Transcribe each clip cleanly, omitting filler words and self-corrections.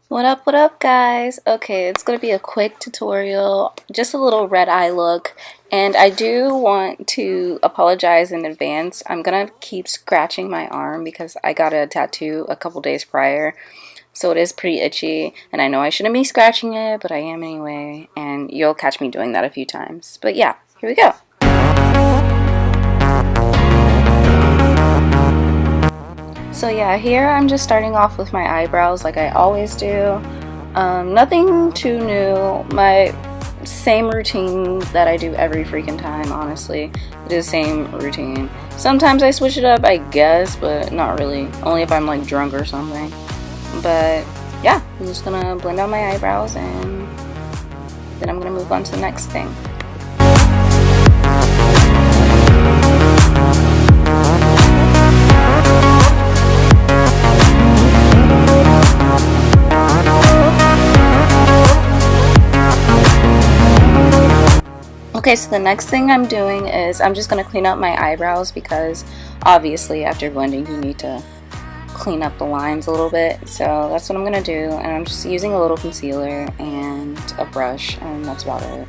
What up, guys? Okay, it's gonna be a quick tutorial, just a little red eye look, and I do want to apologize in advance. I'm gonna keep scratching my arm because I got a tattoo a couple days prior, so it is pretty itchy, and I know I shouldn't be scratching it, but I am anyway, and you'll catch me doing that a few times. But yeah, here we go. So yeah, here I'm just starting off with my eyebrows like I always do. Nothing too new. My same routine that I do every freaking time, honestly. It is the same routine. Sometimes I switch it up, I guess, but not really. Only if I'm like drunk or something. But yeah, I'm just gonna blend out my eyebrows and then I'm gonna move on to the next thing. Okay, so the next thing I'm doing is I'm just going to clean up my eyebrows because obviously after blending you need to clean up the lines a little bit. So that's what I'm going to do, and I'm just using a little concealer and a brush, and that's about it.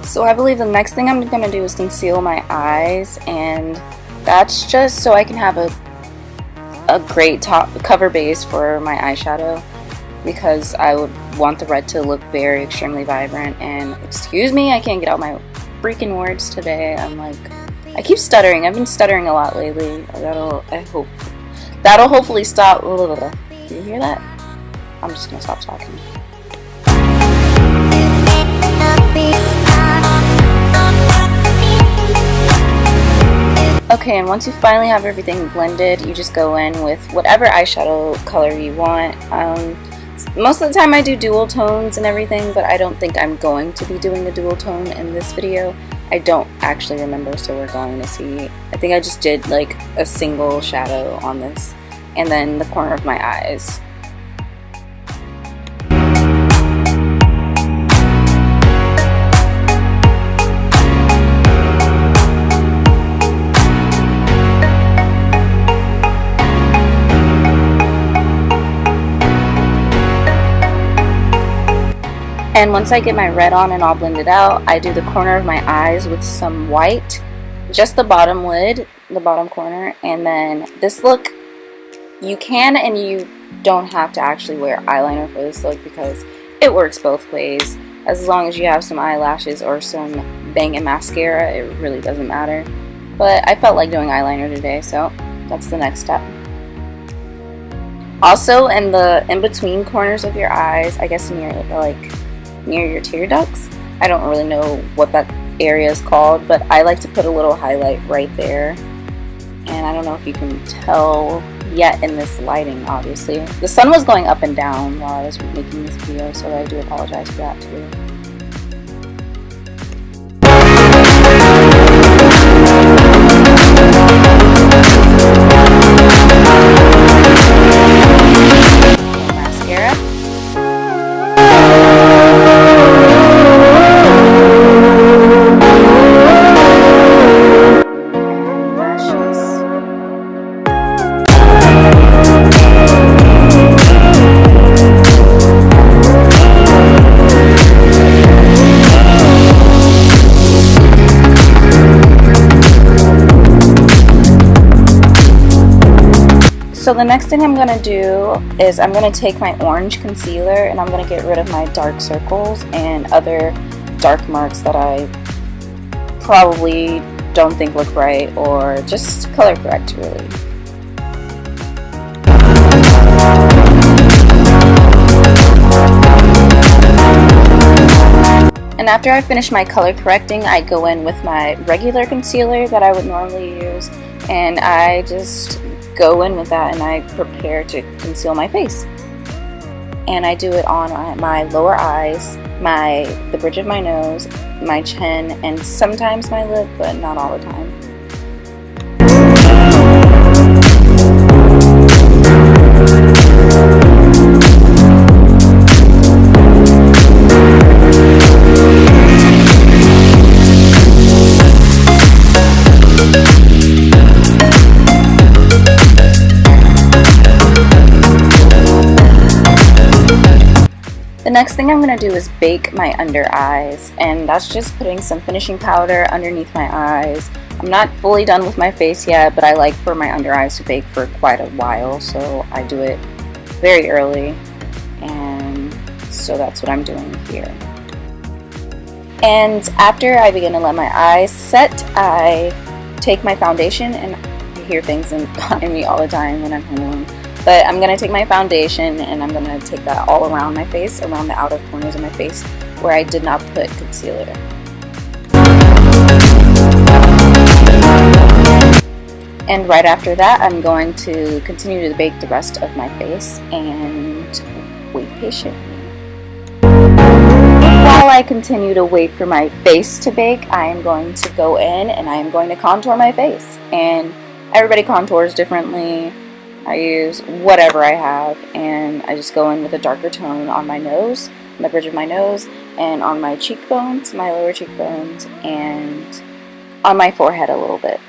So I believe the next thing I'm going to do is conceal my eyes, and that's just so I can have a great top cover base for my eyeshadow, because I would want the red to look very extremely vibrant. And excuse me, I can't get out my freaking words today. I keep stuttering. I've been stuttering a lot lately. That'll hopefully stop. Do you hear that? I'm just gonna stop talking. Okay, and once you finally have everything blended, you just go in with whatever eyeshadow color you want. Most of the time I do dual tones and everything, but I don't think I'm going to be doing the dual tone in this video. I don't actually remember, so we're going to see. I think I just did like a single shadow on this, and then the corner of my eyes. And once I get my red on and all blended out, I do the corner of my eyes with some white, just the bottom lid, the bottom corner. And then this look, you can and you don't have to actually wear eyeliner for this look because it works both ways. As long as you have some eyelashes or some banging mascara, it really doesn't matter. But I felt like doing eyeliner today, so that's the next step. Also, in the in-between corners of your eyes, I guess near your tear ducts, I don't really know what that area is called, but I like to put a little highlight right there. And I don't know if you can tell yet in this lighting, obviously. The sun was going up and down while I was making this video, so I do apologize for that too. So the next thing I'm going to do is I'm going to take my orange concealer and I'm going to get rid of my dark circles and other dark marks that I probably don't think look right, or just color correct really. And after I finish my color correcting, I go in with my regular concealer that I would normally use, and I just go in with that and I prepare to conceal my face. And I do it on my lower eyes, the bridge of my nose, my chin, and sometimes my lip, but not all the time. The next thing I'm going to do is bake my under eyes, and that's just putting some finishing powder underneath my eyes. I'm not fully done with my face yet, but I like for my under eyes to bake for quite a while, so I do it very early, and so that's what I'm doing here. And after I begin to let my eyes set, I take my foundation, and I hear things behind me all the time when I'm home alone. But I'm going to take my foundation and I'm going to take that all around my face, around the outer corners of my face where I did not put concealer. And right after that, I'm going to continue to bake the rest of my face and wait patiently. While I continue to wait for my face to bake, I am going to go in and I am going to contour my face. And everybody contours differently. I use whatever I have, and I just go in with a darker tone on my nose, on the bridge of my nose, and on my cheekbones, my lower cheekbones, and on my forehead a little bit.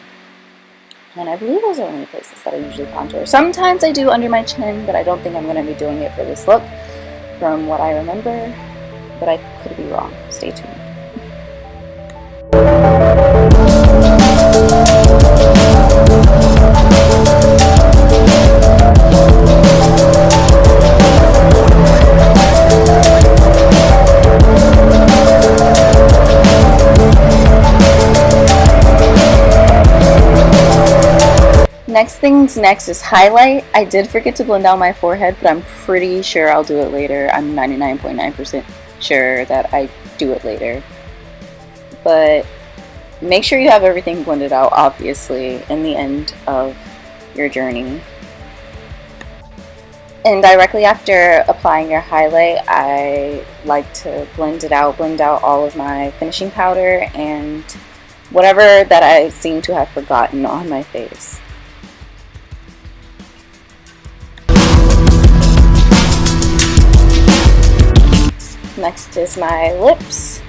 And I believe those are the only places that I usually contour. Sometimes I do under my chin, but I don't think I'm going to be doing it for this look from what I remember, but I could be wrong. Stay tuned. Next is highlight. I did forget to blend out my forehead, but I'm pretty sure I'll do it later. I'm 99.9% sure that I do it later. But make sure you have everything blended out, obviously, in the end of your journey. And directly after applying your highlight, I like to blend out all of my finishing powder and whatever that I seem to have forgotten on my face. Next is my lips,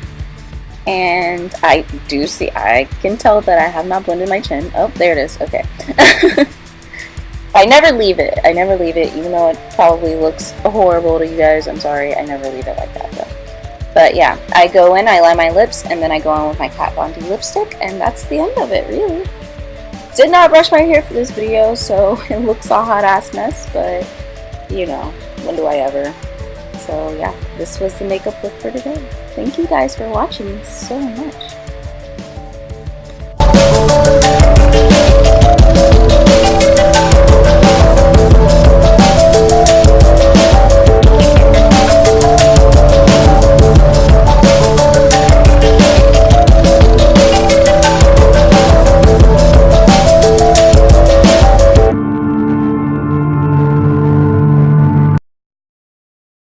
and I can tell that I have not blended my chin. Oh, there it is. Okay. I never leave it, even though it probably looks horrible to you guys. I'm sorry, I never leave it like that though. But yeah, I go in, I line my lips, and then I go on with my Kat Von D lipstick, and that's the end of it, really. Did not brush my hair for this video, so it looks a hot ass mess, but you know, when do I ever? So yeah, this was the makeup look for today. Thank you guys for watching so much.